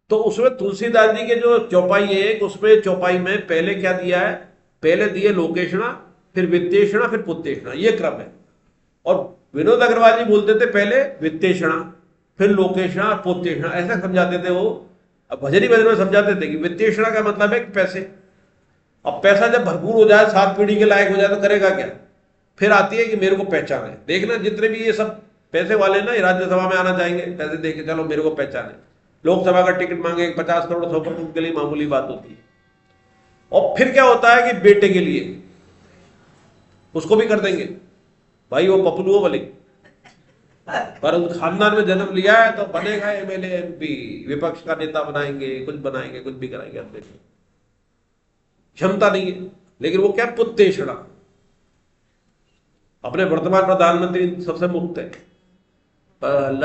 तो उसमें तुलसीदास जी के जो चौपाई है, उसमें चौपाई में पहले क्या दिया है, पहले दिए लोकेशणा, फिर वित्तेषणा, फिर पुत्तेषणा, ये क्रम है। और विनोद अग्रवाल जी बोलते थे पहले वित्तेषणा, फिर लोकेशणा, पुत्तेषणा, ऐसा समझाते थे वो। अब भजनी भजन में समझाते थे कि वित्तेषणा का मतलब है कि पैसे। अब पैसा जब भरपूर हो जाए, 7 पीढ़ी के लायक हो जाए, तो करेगा क्या? फिर आती है कि मेरे को पहचाने। देखना जितने भी ये सब पैसे वाले ना, ये राज्यसभा में आना चाहेंगे, पैसे दे के चलो मेरे को पहचाने। लोकसभा का टिकट मांगे 50 करोड़ 100 करोड़, उनके लिए मामूली बात होती है। और फिर क्या होता है कि बेटे के लिए उसको भी कर देंगे, भाई वो पपलू हो भले, पर उस खानदान में जन्म लिया है तो बनेगा एमएलए एमपी, विपक्ष का नेता बनाएंगे, कुछ बनाएंगे, कुछ भी कराएंगे, अपने क्षमता नहीं है। लेकिन वो क्या, पुत्तेषणा। अपने वर्तमान प्रधानमंत्री सबसे मुक्त है।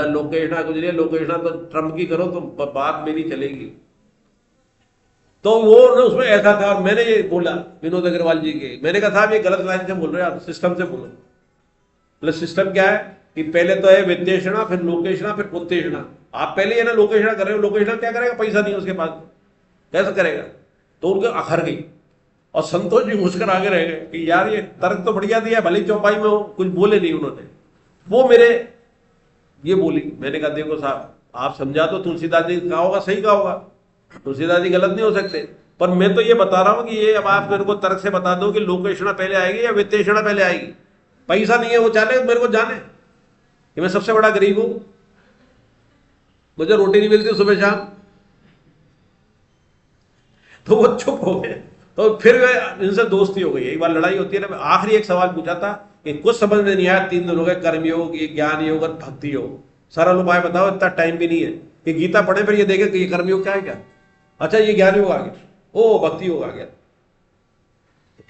लोकेशना गुजरी, लोकेशना तो ट्रम्प की करो तो बात मेरी चलेगी। तो वो ना उसमें ऐसा था, और मैंने ये बोला विनोद अग्रवाल जी के, मैंने कहा साहब ये गलत लाइन से बोल रहे हैं आप, सिस्टम से बोलो। मतलब सिस्टम क्या है कि पहले तो है वित्तेषणा, फिर लोकेशना, फिर पुत्तेषणा। आप पहले ये ना लोकेशना कर रहे हो, लोकेशना क्या करेगा, पैसा नहीं है उसके पास, कैसे करेगा? तो उनके अखर गई। और संतोष जी मुस्कुरा आगे रह गए कि यार ये तर्क तो बढ़िया दिया, भले चौपाई में हो, कुछ बोले नहीं उन्होंने। वो मेरे ये बोली, मैंने कहा देखो साहब आप समझा तो तुलसीदास जी कहा होगा, सही कहा होगा, तुलसीदास जी गलत नहीं हो सकते, पर मैं तो ये बता रहा हूं कि ये अब आप मेरे को तर्क से बता दो कि लोकेशना पहले आएगी या वित्तेषणा पहले आएगी। पैसा नहीं है वो चाले मेरे को जाने कि मैं सबसे बड़ा गरीब हूं, मुझे रोटी नहीं मिलती सुबह शाम। तो वो चुप हो गए। तो फिर इनसे दोस्ती हो गई, एक बार लड़ाई होती है ना। आखिरी एक सवाल पूछा था कि कुछ समझ में नहीं आया, 3 दिन हो गए, कर्मयोग, ये ज्ञान योग और भक्ति योग, सरल उपाय बताओ, इतना टाइम भी नहीं है कि गीता पढ़े फिर ये देखे कि ये कर्मयोग क्या है क्या, अच्छा ये ज्ञान योग आ गया, ओ भक्ति योग आ गया,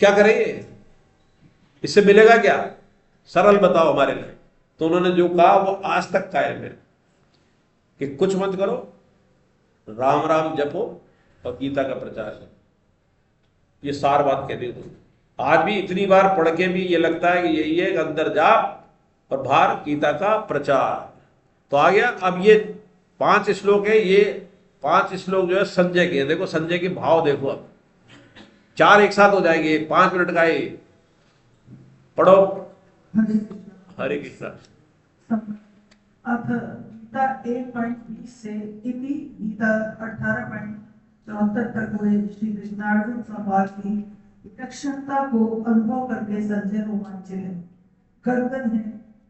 क्या करें ये, इससे मिलेगा क्या, सरल बताओ हमारे लिए। तो उन्होंने जो कहा वो आज तक कायम है कि कुछ मत करो, राम राम जपो और गीता का प्रचार करो। ये सार बात कह दी उन्होंने। आज भी इतनी बार पढ़ के भी ये लगता है कि यही है, अंदर जाप और बाहर गीता का प्रचार। तो आ गया। अब ये 5 श्लोक है, ये 5 श्लोक जो है संजय के, देखो संजय के भाव देखो। अब 4 एक साथ हो जाएंगे, 5 मिनट का ही पढ़ो। हरे कृष्णा। हरे कृष्णा। अथ गीता 1.20 से इति गीता 18.74 तक हुए श्री कृष्णार्जुन संवाद की विलक्षणता को अनुभव करके संजय रोमांचित है, गदगद है,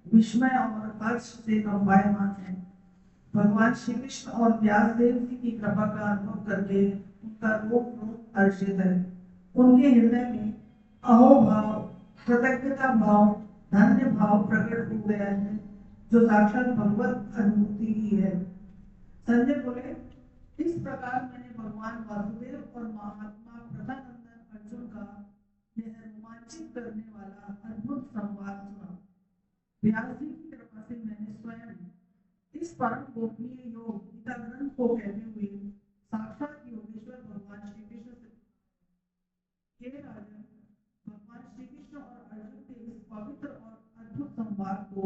विस्मय और हर्ष से कंपायमान है। भगवान श्री कृष्ण और व्यास देव जी की कृपा का अनुभव करके उनका रोम हर्षित है। उनके हृदय में अहोभाव, कृतज्ञता भाव, धन्य भाव प्रकट हो गया है, जो साक्षात भगवत अनुभूति ही है। संजय बोले, इस प्रकार मैंने भगवान वासुदेव और महात्मा प्रथानंदन अर्जुन का यह रोमांचित करने वाला अद्भुत संवाद सुना। व्यास जी की कृपा से मैंने स्वयं इस परम गोपनीय योग गीता ग्रंथ को कहते हुए साक्षात योगेश्वर भगवान श्री कृष्ण से, हे राजन, भगवान श्री कृष्ण और अर्जुन के इस पवित्र और अद्भुत संवाद को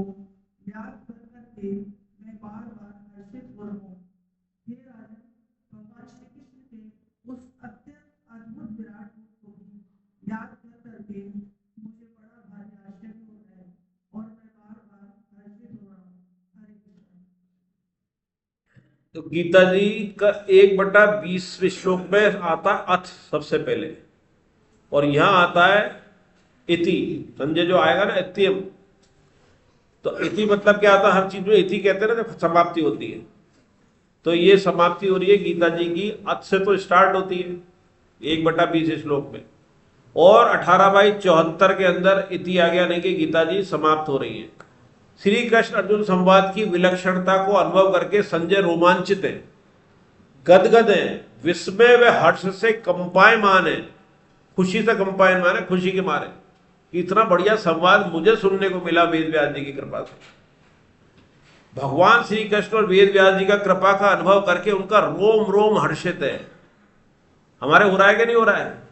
याद कर करके मैं बार बार हर्षित हो रहा हूँ। हे राजन, भगवान श्री कृष्ण के उस अत्यंत अद्भुत विराट रूप को भी याद कर करके मुझे बड़ा भारी आश्चर्य हो रहा है और मैं बार बार हर्षित हो रहा हूँ। हरे कृष्ण। तो गीता जी का 1/20 श्लोक में आता अथ सबसे पहले, और यहां आता है इति। संजय जो आएगा ना इत्यम, तो इति मतलब क्या आता है, हर चीज में इति कहते हैं ना जब समाप्ति होती है। तो ये समाप्ति हो रही है गीता जी की, अथ से तो स्टार्ट होती है 1/20 श्लोक में, और 18/74 के अंदर इति आ गया, नहीं कि गीता जी समाप्त हो रही है। श्री कृष्ण अर्जुन संवाद की विलक्षणता को अनुभव करके संजय रोमांचित है, गदगद है, विस्मय व हर्ष से कंपायमान है, खुशी से कंपायमान है, खुशी के मारे कि इतना बढ़िया संवाद मुझे सुनने को मिला वेद व्यास जी की कृपा से। भगवान श्री कृष्ण और वेद व्यास जी का कृपा का अनुभव करके उनका रोम रोम हर्षित है। हमारे हो रहा है कि नहीं हो रहा है?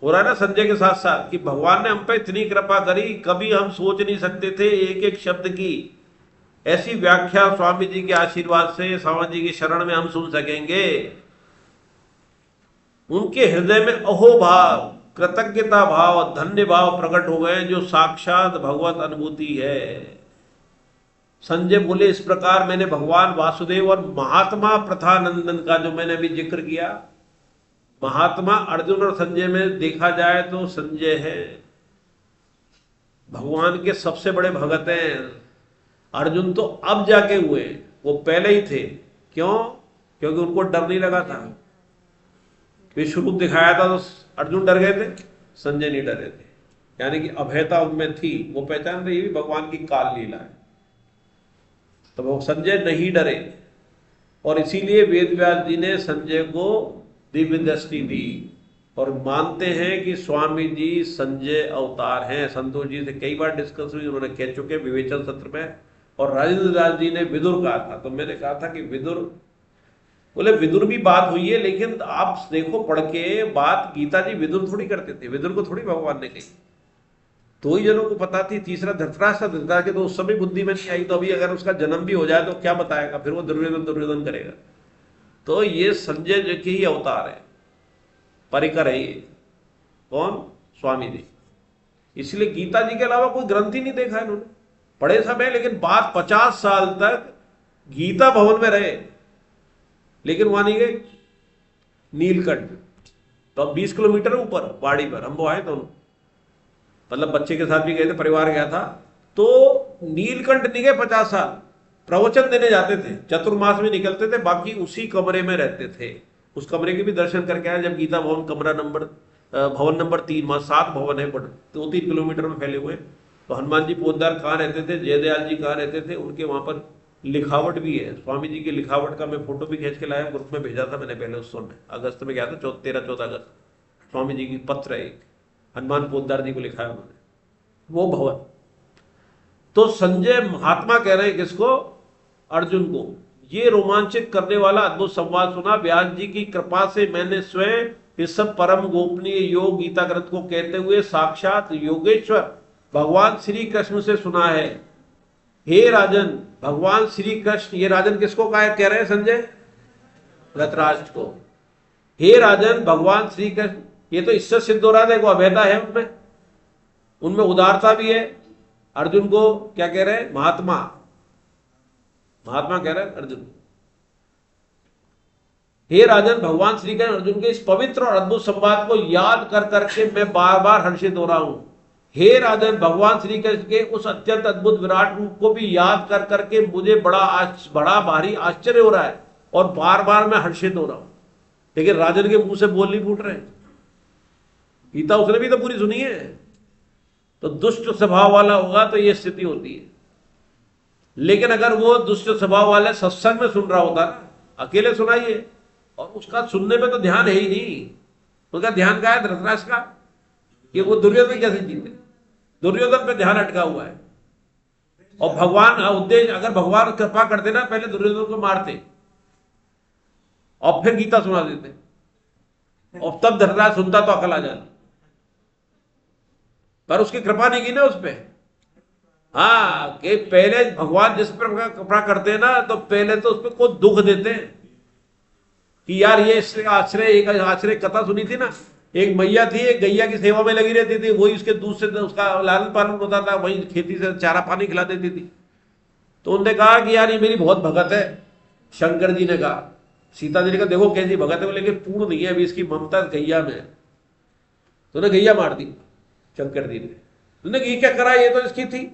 हो रहा है ना संजय के साथ साथ, कि भगवान ने हम पे इतनी कृपा करी, कभी हम सोच नहीं सकते थे एक एक शब्द की, ऐसी व्याख्या स्वामी जी के आशीर्वाद से, स्वामी जी की शरण में हम सुन सकेंगे। उनके हृदय में अहोभाव, कृतज्ञता भाव, धन्य भाव प्रकट हो गए, जो साक्षात भगवत अनुभूति है। संजय बोले, इस प्रकार मैंने भगवान वासुदेव और महात्मा प्रथानंदन का जो मैंने अभी जिक्र किया, महात्मा अर्जुन और संजय में देखा जाए तो संजय है भगवान के सबसे बड़े भगत हैं। अर्जुन तो अब जाके हुए, वो पहले ही थे। क्यों? क्योंकि उनको डर नहीं लगा था। विश्व रूप दिखाया था तो अर्जुन डर गए थे, संजय नहीं डरे थे। यानी कि अभयता उनमें थी, वो पहचान रही, ये भी भगवान की काल लीला है। तो वो संजय नहीं डरे, और इसीलिए वेदव्यास जी ने संजय को दिव्य दृष्टि दी, और मानते हैं कि स्वामी जी संजय अवतार हैं। संतोष जी से कई बार डिस्कस हुई, उन्होंने कह चुके विवेचन सत्र में। और राजेंद्र दास जी ने विदुर कहा था, तो मैंने कहा था कि विदुर, बोले विदुर भी बात हुई है, लेकिन आप देखो पढ़ के बात, गीता जी विदुर थोड़ी करते थे, विदुर को थोड़ी भगवान ने कही। दो ही जनों को पता थी, तीसरा धृतराष्ट्र, धृतराष्ट्र के तो उस समय बुद्धि में नहीं आई, तो अभी अगर उसका जन्म भी हो जाए तो क्या बताएगा, फिर वो दुर्योधन करेगा। तो ये संजय जी के ही अवतार है, परिकर है ये। कौन? स्वामी जी। इसलिए गीता जी के अलावा कोई ग्रंथ ही नहीं देखा इन्होंने, पढ़े सब है, लेकिन बात 50 साल तक गीता भवन में रहे, लेकिन वहां नहीं गए नीलकंठ। तो अब 20 किलोमीटर ऊपर पहाड़ी पर हम वो आए दोनों, मतलब बच्चे के साथ भी गए थे, परिवार गया था। तो नीलकंठ नहीं गए 50 साल, प्रवचन देने जाते थे, चतुर्मास में निकलते थे, बाकी उसी कमरे में रहते थे। उस कमरे के भी दर्शन करके आए जब गीता भवन, कमरा नंबर भवन नंबर 3, 7 भवन है, 2-3 किलोमीटर में फैले हुए। तो हनुमान जी पोद्दार कहाँ रहते थे, जयदयाल जी कहाँ रहते थे, उनके वहां पर लिखावट भी है। स्वामी जी की लिखावट का मैं फोटो भी खींच के लाया, ग्रुप में भेजा था मैंने पहले उस समय, अगस्त में गया था, 13-14 अगस्त। स्वामी जी की पत्र है एक, हनुमान पोद्दार जी को लिखा है उन्होंने, वो भवन। तो संजय महात्मा कह रहे हैं किसको? अर्जुन को। ये रोमांचित करने वाला अद्भुत संवाद सुना। व्यास जी की कृपा से मैंने स्वयं इस सब परम गोपनीय योग गीता ग्रंथ को कहते हुए साक्षात योगेश्वर भगवान श्री कृष्ण से सुना है। हे राजन, भगवान श्री कृष्ण, ये राजन किसको कह रहे हैं संजय? धृतराष्ट्र को। हे राजन, भगवान श्री कृष्ण, ये तो इससे सिद्ध हो रहा था, देखो अभेदा है उनमें, उनमें उदारता भी है। अर्जुन को क्या कह रहे हैं? महात्मा, महात्मा कह रहे हैं अर्जुन। हे राजन, भगवान श्री कृष्ण अर्जुन के इस पवित्र और अद्भुत संवाद को याद कर करके मैं बार बार हर्षित हो रहा हूं। हे राजन, भगवान श्री कृष्ण के उस अत्यंत अद्भुत विराट रूप को भी याद कर करके मुझे बड़ा भारी आश्चर्य हो रहा है, और बार बार मैं हर्षित हो रहा हूं। लेकिन राजन के मुंह से बोल नहीं फूट रहे। गीता उसने भी तो पूरी सुनी है। तो दुष्ट स्वभाव वाला होगा तो ये स्थिति होती है। लेकिन अगर वो दुष्ट स्वभाव वाले सत्संग में सुन रहा होता ना, अकेले सुनाइए, और उसका सुनने में तो ध्यान है ही नहीं, उसका ध्यान क्या है? धृतराष्ट्र का, कि वो दुर्योधन कैसे जीते, दुर्योधन पे ध्यान अटका हुआ है। और भगवान उद्देश्य, अगर भगवान कृपा करते ना, पहले दुर्योधन को मारते और फिर गीता सुना देते, और तब धृतराष्ट्र सुनता तो अकल आ जाती। पर उसकी कृपा नहीं की ना उस पर। हाँ, कि पहले भगवान जिस पर कृपा करते हैं ना, तो पहले तो उस पर कोई दुख देते हैं कि यार ये आश्रय, एक आश्रय कथा सुनी थी ना, एक मैया थी, एक गैया की सेवा में लगी रहती थी, वही उसके दूध से उसका लालन पालन होता था, वही खेती से चारा पानी खिला देती थी। तो उन्होंने कहा कि यार ये मेरी बहुत भगत है। शंकर जी ने कहा, सीता जी ने कहा देखो कैसी भगत है, लेकिन पूर्ण नहीं है, अभी इसकी ममता गैया में है। तो उन्हें गैया मार दी शंकर जी ने। उन्होंने ये क्या करा, ये तो इसकी थी,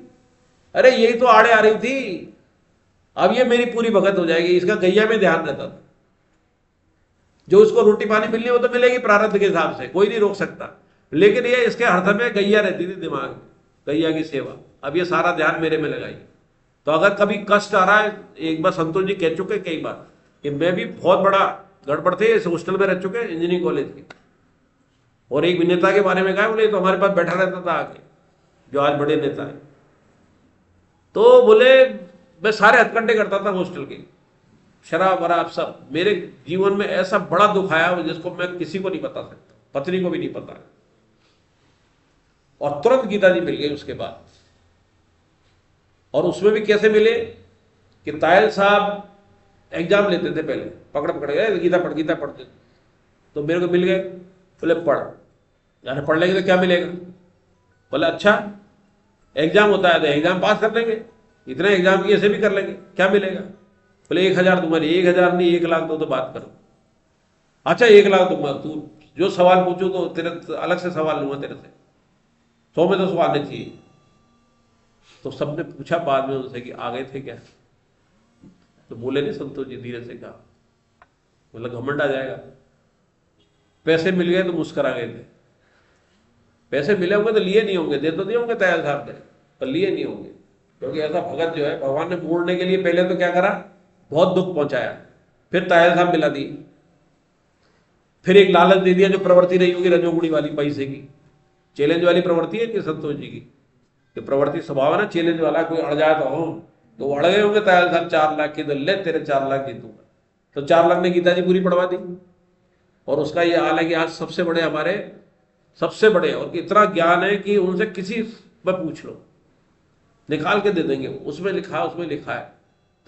अरे यही तो आड़े आ रही थी, अब ये मेरी पूरी भगत हो जाएगी। इसका गैया में ध्यान रहता था, जो उसको रोटी पानी मिलनी वो तो मिलेगी प्रारब्ध के हिसाब से, कोई नहीं रोक सकता। लेकिन ये इसके हृदय में गैया रहती थी, दिमाग में गैया की सेवा। अब ये सारा ध्यान मेरे में लगाइए। तो अगर कभी कष्ट आ रहा है, एक बार संतोष जी कह चुके कई बार कि मैं भी बहुत बड़ा गड़बड़ थे, इस हॉस्टल में रह चुके इंजीनियरिंग कॉलेज के, और एक नेता के बारे में कहा, बोले तो हमारे पास बैठा रहता था आके, जो आज बड़े नेता है। तो बोले मैं सारे हथकंडे करता था हॉस्टल के, शराब वराब सब। मेरे जीवन में ऐसा बड़ा दुख आया जिसको मैं किसी को नहीं बता सकता, पत्नी को भी नहीं पता। और तुरंत गीता जी मिल गई उसके बाद। और उसमें भी कैसे मिले? कि तायल साहब एग्जाम लेते थे पहले, पकड़ पकड़ गए गीता पढ़ते, तो मेरे को मिल गए, बोले पढ़, यानी पढ़ लेंगे तो क्या मिलेगा? बोले अच्छा एग्जाम होता है तो एग्जाम पास कर लेंगे, इतने एग्जाम की ऐसे भी कर लेंगे, क्या मिलेगा? बोले 1,000 दूंगा। 1,000 नहीं 1,00,000 दो तो बात करो। अच्छा 1,00,000 दूंगा, तू जो सवाल पूछो तो तेरे अलग से सवाल लूंगा तेरे से, 100 में तो सवाल नहीं चाहिए। तो सबने पूछा बाद में उनसे कि आ गए थे क्या? तो बोले नहीं संतोष जी, धीरे से कहा, मतलब घमंड आ जाएगा। पैसे मिल गए तो मुस्करा गए थे। पैसे मिले होंगे तो लिए नहीं होंगे, दे तो दिए होंगे तैयार साहब ने, पर लिए नहीं होंगे, क्योंकि ऐसा भगत जो है भगवान ने मोड़ने के लिए पहले तो क्या करा, बहुत दुख पहुंचाया, फिर तायल साहब मिला दी, फिर एक लालच दे दिया जो प्रवृत्ति रही होगी रजोगुणी वाली, पैसे की चैलेंज वाली प्रवृत्ति है कि संतोष जी की तो प्रवृत्ति स्वभाव है ना चैलेंज वाला, कोई अड़ जाए तो वो अड़ गए होंगे तायल साहब 4 लाख की, तो ले तेरे 4 लाख जीतूंगा, तो 4 लाख ने गीता जी पूरी पढ़वा दी। और उसका ये हाल है कि आज सबसे बड़े हमारे सबसे बड़े, और इतना ज्ञान है कि उनसे किसी में पूछ लो निकाल के दे देंगे, उसमें लिखा है।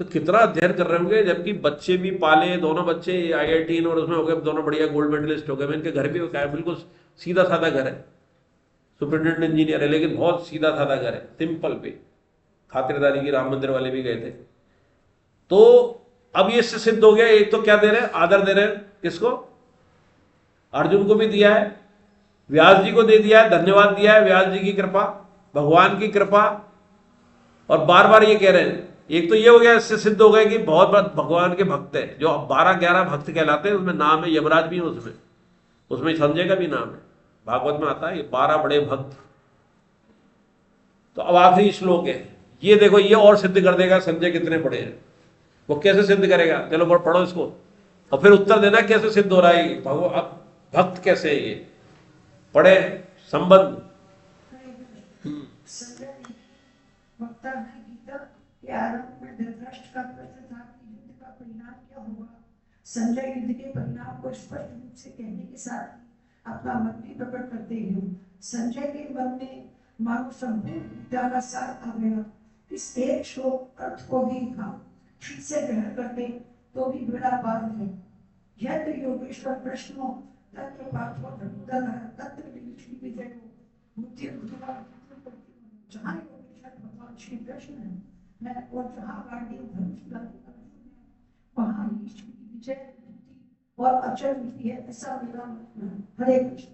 तो कितना अध्ययन कर रहे होंगे, जबकि बच्चे भी पाले, दोनों बच्चे IIT और उसमें हो गए, दोनों बढ़िया गोल्ड मेडलिस्ट हो गए। इनके घर भी क्या है, बिल्कुल सीधा साधा घर है, सुपरिटेंडेंट इंजीनियर है, लेकिन बहुत सीधा साधा घर है, सिंपल पे, खातिरदारी की राम मंदिर वाले भी गए थे। तो अब ये सिद्ध हो गया, एक तो क्या दे रहे हैं, आदर दे रहे हैं, किसको? अर्जुन को भी दिया है, व्यास जी को दे दिया है, धन्यवाद दिया है, व्यास जी की कृपा, भगवान की कृपा, और बार बार ये कह रहे हैं। एक तो ये हो गया, इससे सिद्ध हो गया कि बहुत भगवान के भक्त है, जो 12-11 भक्त कहलाते हैं, उसमें नाम है, यमराज भी है उसमें संजय का भी नाम है, भागवत में आता है ये 12 बड़े भक्त। तो अब आखिरी श्लोक है, ये देखो, ये और सिद्ध कर देगा संजय कितने बड़े हैं। वो कैसे सिद्ध करेगा, चलो पढ़ो इसको और फिर उत्तर देना कैसे सिद्ध हो रहा है, अब भक्त कैसे है ये, पढ़े संबंध। वक्ता ने गीता के आरंभ में धृतराष्ट्र का प्रश्न था कि युद्ध का परिणाम क्या होगा। संजय युद्ध के परिणाम को स्पष्ट रूप से कहने के साथ ही अपना मत भी प्रकट करते हैं। संजय के मन में मानो संपूर्ण गीता का सार आ गया। इस एक श्लोक अर्थ को भी ठीक से ग्रहण करते तो भी बड़ा पार है। यह तो योगेश्वर प्रश्नों तत्व पार्थो धनुधर तत्व विजय को बुद्धि जहाँ भगवान श्री कृष्ण है और जहाँ गांडीव धनुष वहाँ ईश्वर की विजय और अचल नीति है, ऐसा मेरा हरे कृष्ण।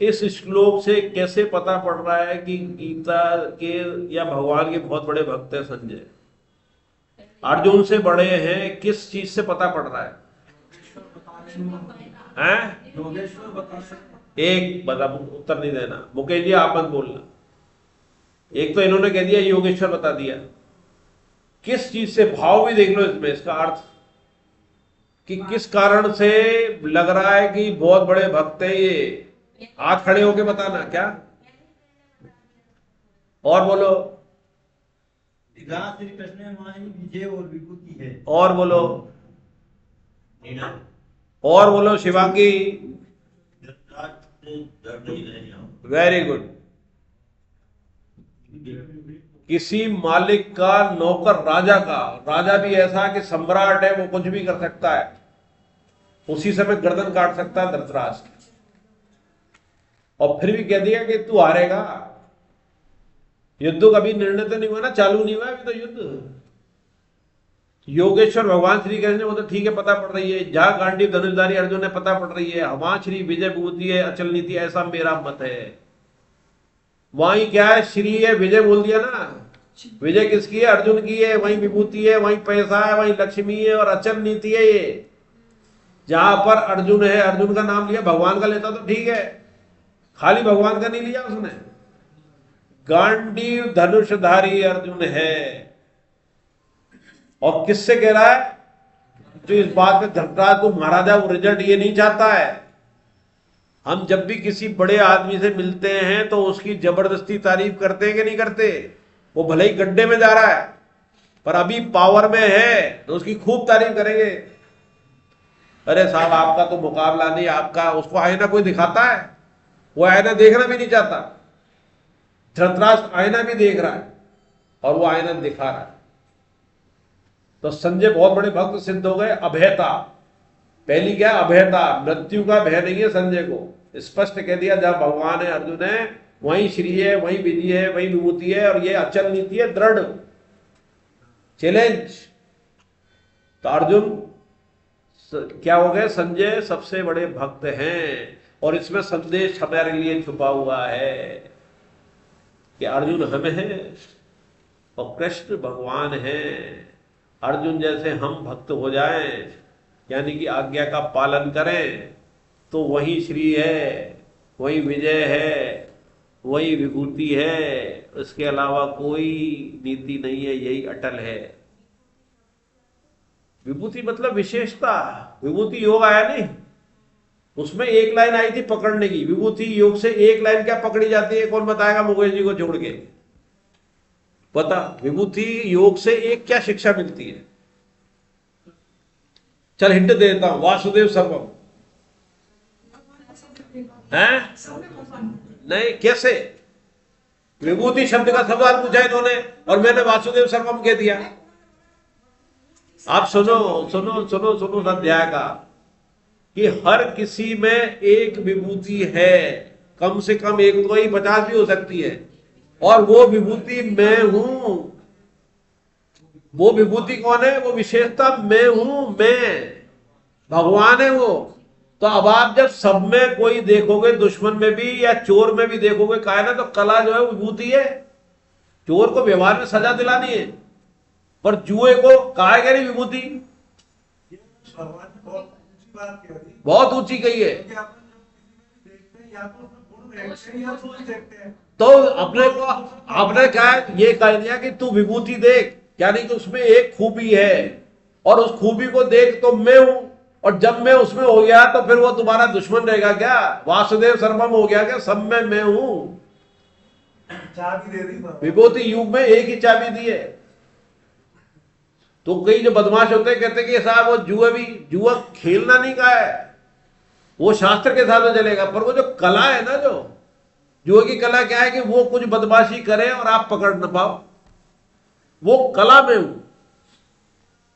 इस श्लोक से कैसे पता पड़ रहा है कि गीता के या भगवान के बहुत बड़े भक्त है संजय? अर्जुन से बड़े हैं, किस चीज से पता पड़ रहा है? एक बता, उत्तर नहीं देना मुकेश जी, आप मत बोलना। एक तो इन्होंने कह दिया योगेश्वर बता दिया, किस चीज से? भाव भी देख लो इसमें, इसका अर्थ कि किस कारण से लग रहा है कि बहुत बड़े भक्त है ये। हाथ खड़े होके बताना क्या, और बोलो। श्री कृष्ण में विजय और विभूति है। और बोलो, और बोलो शिवांगी। Very good. किसी मालिक का नौकर राजा का, राजा भी ऐसा कि सम्राट है, वो कुछ भी कर सकता है, उसी समय गर्दन काट सकता है धृतराष्ट्र, और फिर भी कह दिया कि तू हारेगा। युद्ध कभी निर्णय तो नहीं हुआ ना, चालू नहीं हुआ अभी तो युद्ध। योगेश्वर भगवान श्री कृष्ण, वो तो ठीक है पता पड़ रही है, जहां गांडीव धनुषधारी अर्जुन ने पता पड़ रही है, वहां श्री विजय विभूति है, अचल नीति, ऐसा मेरा मत है। वहीं क्या है, श्री है, विजय बोल दिया ना, विजय किसकी है? अर्जुन की है। वहीं विभूति है, वहीं पैसा है, वहीं लक्ष्मी है, और अचल नीति है ये। जहां पर अर्जुन है, अर्जुन का नाम लिया, भगवान का लेता तो ठीक है, खाली भगवान का नहीं लिया उसने। गांडीव धनुषधारी अर्जुन है। और किससे कह रहा है? जो इस बात में धृतराष्ट्र को महाराजा, वो रिजल्ट ये नहीं चाहता है। हम जब भी किसी बड़े आदमी से मिलते हैं तो उसकी जबरदस्ती तारीफ करते हैं कि नहीं करते? वो भले ही गड्ढे में जा रहा है पर अभी पावर में है तो उसकी खूब तारीफ करेंगे। अरे साहब आपका तो मुकाबला नहीं, आपका। उसको आईना कोई दिखाता है? वो आईना देखना भी नहीं चाहता। धृतराष्ट्र आईना भी देख रहा है और वो आईना दिखा रहा है। तो संजय बहुत बड़े भक्त सिद्ध हो गए। अभयता, पहली क्या, अभयता, मृत्यु का भय नहीं है संजय को, स्पष्ट कह दिया जहां भगवान है अर्जुन है वहीं श्री है, वहीं विधि है, वहीं विभूति है, और ये अचल नीति है, दृढ़ चैलेंज। तो अर्जुन क्या हो गए, संजय सबसे बड़े भक्त हैं। और इसमें संदेश हमारे लिए छुपा हुआ है कि अर्जुन हम हैं और कृष्ण भगवान हैं। अर्जुन जैसे हम भक्त हो जाएं, यानी कि आज्ञा का पालन करें, तो वही श्री है, वही विजय है, वही विभूति है, उसके अलावा कोई नीति नहीं है, यही अटल है। विभूति मतलब विशेषता। विभूति योग आया नहीं, उसमें एक लाइन आई थी पकड़ने की। विभूति योग से एक लाइन क्या पकड़ी जाती है, कौन बताएगा मुकेश जी को छोड़ के? पता, विभूति योग से एक क्या शिक्षा मिलती है? चल हिंट देता हूं, वासुदेव सर्वम है? नहीं, कैसे? विभूति शब्द का सवाल पूछा इन्होंने और मैंने वासुदेव सर्वम कह दिया। आप सुनो सुनो सुनो सुनो अध्याय का, कि हर किसी में एक विभूति है, कम से कम एक तो ही 50 भी हो सकती है, और वो विभूति मैं हूं। वो विभूति कौन है? वो विशेषता मैं हूं, मैं भगवान है वो। तो अब आप जब सब में कोई देखोगे, दुश्मन में भी या चोर में भी देखोगे, कहा है ना, तो कला जो है वो विभूति है। चोर को व्यवहार में सजा दिलानी है, पर जुए को कहा है नहीं विभूति। बहुत ऊंची कही है। तो अपने को आपने क्या है, ये कह दिया कि तू विभूति देख, यानी कि उसमें एक खूबी है, और उस खूबी को देख तो मैं हूं। और जब मैं उसमें हो गया तो फिर वो तुम्हारा दुश्मन रहेगा क्या? वासुदेव सर्वम हो गया क्या? सब में मैं हूं। चाबी दे दी, विभूति युग में एक ही चाबी दी है। तो कई जो बदमाश होते हैं कहते हैं कि साहब वो जुआ खेलना नहीं कहा है, वो शास्त्र के साथ में चलेगा, पर वो जो कला है ना, जो जुए की कला क्या है कि वो कुछ बदमाशी करे और आप पकड़ न पाओ, वो कला में हूं।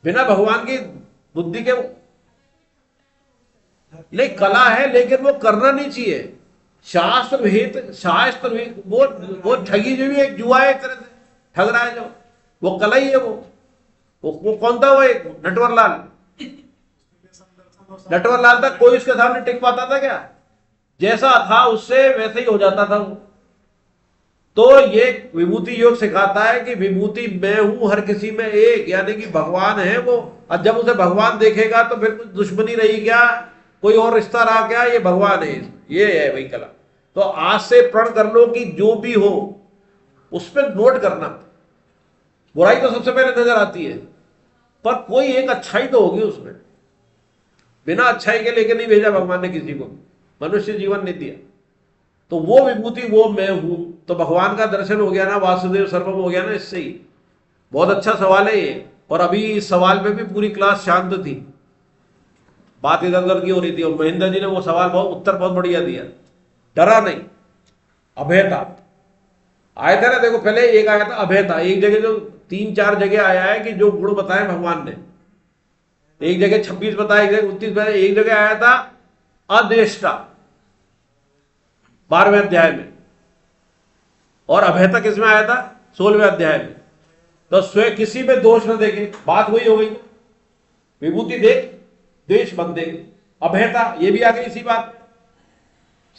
बिना भगवान की बुद्धि के नहीं, कला है लेकिन वो करना नहीं चाहिए। शास्त्र विहित वो ठगी जो भी एक जुआ है, एक तरह से ठग रहा है, जो वो कला ही है। वो कौन था? वो एक नटवरलाल। नटवरलाल था, कोई उसके सामने टिक पाता था क्या? जैसा था उससे वैसे ही हो जाता था वो। तो ये विभूति योग सिखाता है कि विभूति मैं हूं, हर किसी में एक, यानी कि भगवान है वो। और जब उसे भगवान देखेगा तो फिर कुछ दुश्मनी रही क्या, कोई और रिश्ता रहा क्या? ये भगवान है, ये है वही कला। तो आज से प्रण कर लो कि जो भी हो उस पर नोट करना। बुराई तो सबसे पहले नजर आती है, पर कोई एक अच्छाई तो होगी उसमें। बिना अच्छाई के लेके नहीं भेजा भगवान ने किसी को, मनुष्य जीवन नहीं दिया। तो वो विभूति वो मैं हूं, तो भगवान का दर्शन हो गया ना, वासुदेव सर्वम हो गया ना इससे ही। बहुत अच्छा सवाल है ये। और अभी इस सवाल पे भी पूरी क्लास शांत थी, बात इधर उधर की हो रही थी, और महेंद्र जी ने वो सवाल उत्तर बहुत बढ़िया दिया, डरा नहीं। अभयता आया था ना, देखो पहले एक आया था अभयता, एक जगह जो 3-4 जगह आया है कि जो गुण बताए भगवान ने, एक जगह 26 बताया, एक जगह 29 बताया, एक जगह आया था अदेष्टा 12वें अध्याय में, और अभयता किसमें आया था? 16वें अध्याय में। तो स्वयं किसी में दोष न देखे, बात वही हो गई। विभूति देख, द्वेष मत देख। अभयता ये भी आ गई इसी बात में,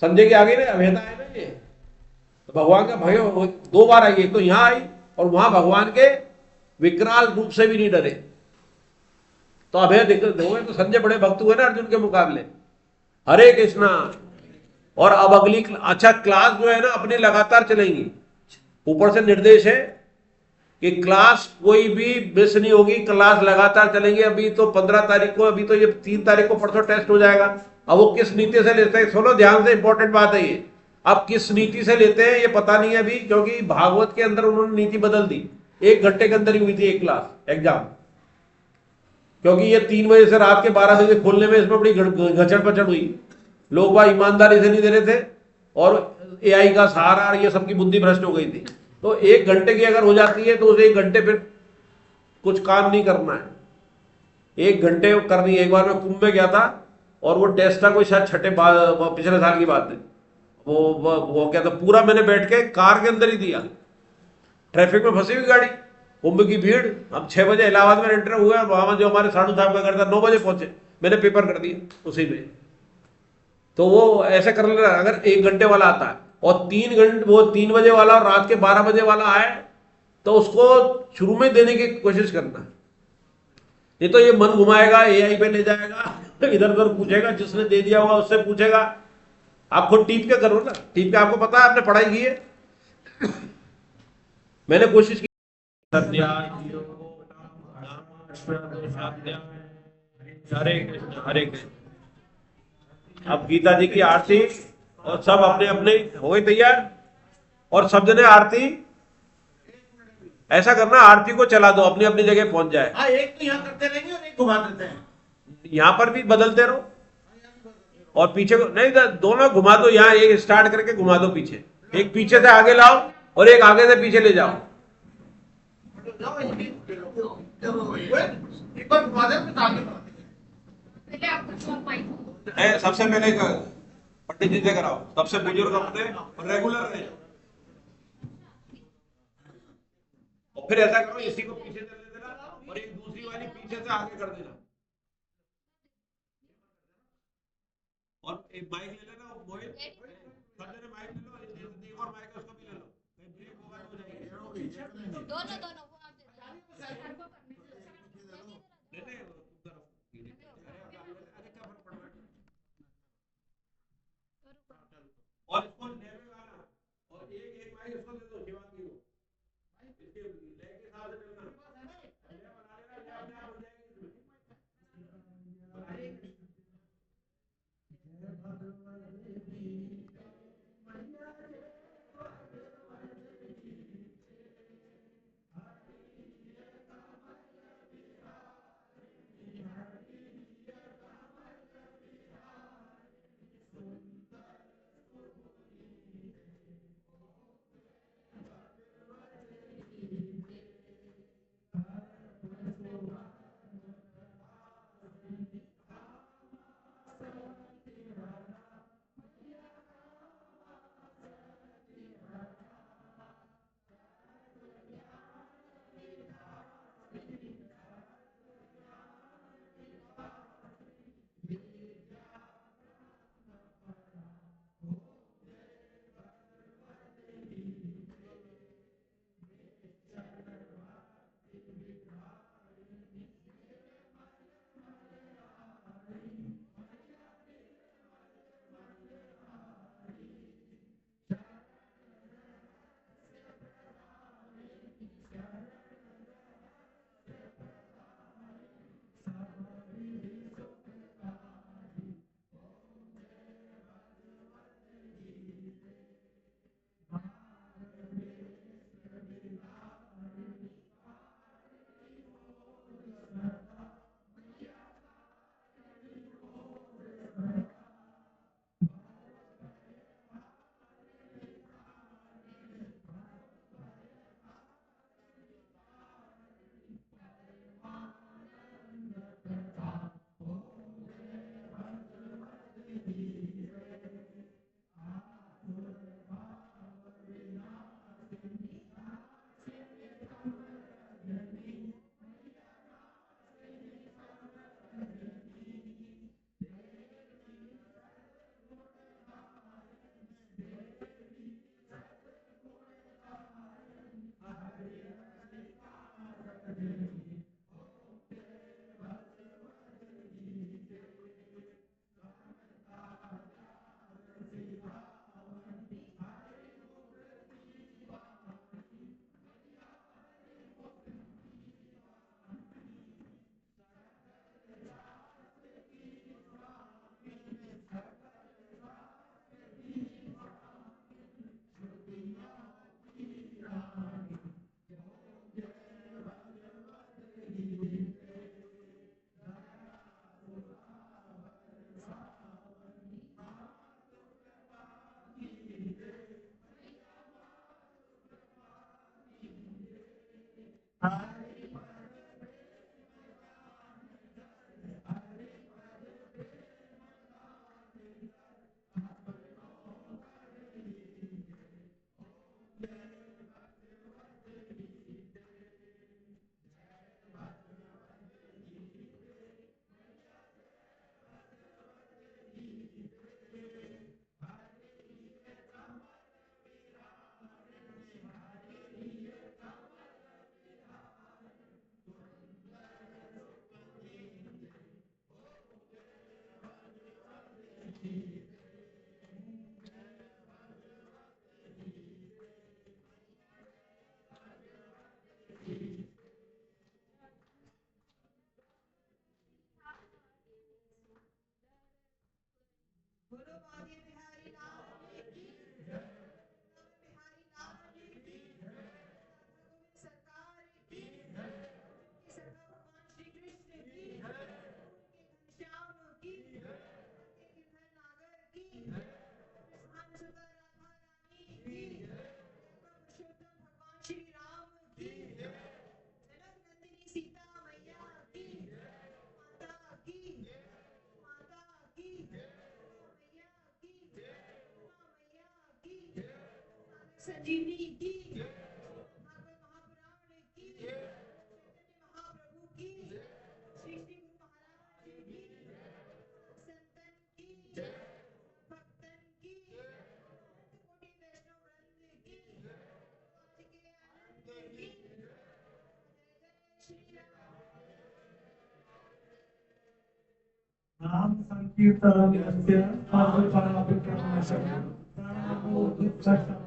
संजय के आगे ना अभयता है ना ये। तो भगवान का भय 2 बार आई, एक तो यहां आई और वहां भगवान के विकराल रूप से भी नहीं डरे। तो अभय देखोगे तो संजय बड़े भक्त हुए ना अर्जुन के मुकाबले। हरे कृष्णा। और अब अगली अच्छा क्लास जो है ना अपनी लगातार चलेंगी। ऊपर से निर्देश है कि क्लास कोई भी मिस नहीं होगी, क्लास लगातार चलेंगी। अभी तो 15 तारीख को, अभी तो ये 3 तारीख को परसों टेस्ट हो जाएगा। अब वो किस नीति से लेते हैं, सुनो ध्यान से, इंपॉर्टेंट बात है ये। अब किस नीति से लेते हैं ये पता नहीं है अभी, क्योंकि भागवत के अंदर उन्होंने नीति बदल दी। 1 घंटे के अंदर ही हुई थी एक क्लास एग्जाम, क्योंकि ये 3 बजे से रात के 12 बजे खोलने में इसमें बड़ी घचड़ पचड़ हुई। लोग वह ईमानदारी से नहीं दे रहे थे, और एआई का सहारा और ये सबकी बुद्धि भ्रष्ट हो गई थी। तो 1 घंटे की अगर हो जाती है तो उसे 1 घंटे फिर कुछ काम नहीं करना है। 1 घंटे करनी है। एक बार मैं कुंभ में गया था और वो टेस्ट था कोई शायद छठे पिछले साल की बात है। वो क्या था, पूरा मैंने बैठ के कार के अंदर ही दिया, ट्रैफिक में फंसी हुई गाड़ी, कुंभ की भीड़। हम 6 बजे इलाहाबाद में एंटर हुए और वहां जो हमारे साधु साहब का घर था 9 बजे पहुंचे, मैंने पेपर कर दिया उसी में। तो वो ऐसे कर लेना। अगर 1 घंटे वाला आता है और 3 घंटे, वो 3 बजे वाला और रात के 12 बजे वाला आए तो उसको शुरू में देने की कोशिश करना। नहीं तो ये मन घुमाएगा, एआई पे ले जाएगा, इधर उधर पूछेगा, जिसने दे दिया होगा उससे पूछेगा। आप खुद टीप के करो ना, टीप के, आपको पता है, आपने पढ़ाई की है। मैंने कोशिश की। हरे कृष्ण हरे कृष्ण। अब गीता जी की आरती और सब अपने अपने हो गए तैयार, और सब जने आरती ऐसा करना, आरती को चला दो, अपनी अपनी जगह पहुंच जाए। हाँ, एक तो यहाँ करते रहेंगे और एक घुमा देते हैं। यहां पर भी बदलते रहो और पीछे को नहीं, दोनों घुमा दो। यहाँ एक स्टार्ट करके घुमा दो पीछे, एक पीछे से आगे लाओ और एक आगे से पीछे ले जाओ। एक बार घुमा दे फिर आगे बढ़ा देंगे। सबसे पहले पंडित जी से कराओ, सबसे बुजुर्ग अपने और रेगुलर रहे। और फिर ऐसा करो, इसी को पीछे से ले देना और एक दूसरी वाली पीछे से आगे कर देना। और एक माइक ले लेना, मोहित सब जने माइक ले लो, एक और माइक है उसको भी ले लो, कहीं ब्रेक होगा तो हो जाएगी। दोनों दोनों वो आप ले ले, तुम करो। अरे क्या फर्क पड़ रहा है। और इसको लेवे गाना, और एक एक माइक इसको दे दो, शिवांगी को, इसके लेग के साथ चलना, ले बना लेना, ले अपने आप हो जाएगी बोलो बाजे बिहारी लाल की, बिहारी लाल की, राधा गोविंद सरकार की, उनकी सखा भगवान श्री कृष्ण की, उनके घनश्याम की, उनके गिरधर नागर की, कृष्ण सुता राधा रानी की, पुरुषोत्तम भगवान श्री राम की, जनक नंदिनी सीता मैया की, माता की, माता की, मैया की, मैया की, साधक संजीवनी की, भागवत महापुराण की, चैतन्य महाप्रभु की, श्री श्री गुरु महाराज की, संतन की, भक्तन की, अनंत कोटि वैष्णव वृंद की, आज के आनंद की, जय जय श्री राम। नाम संकीर्तनस्य पापनाशनं नामो दुःखशमनं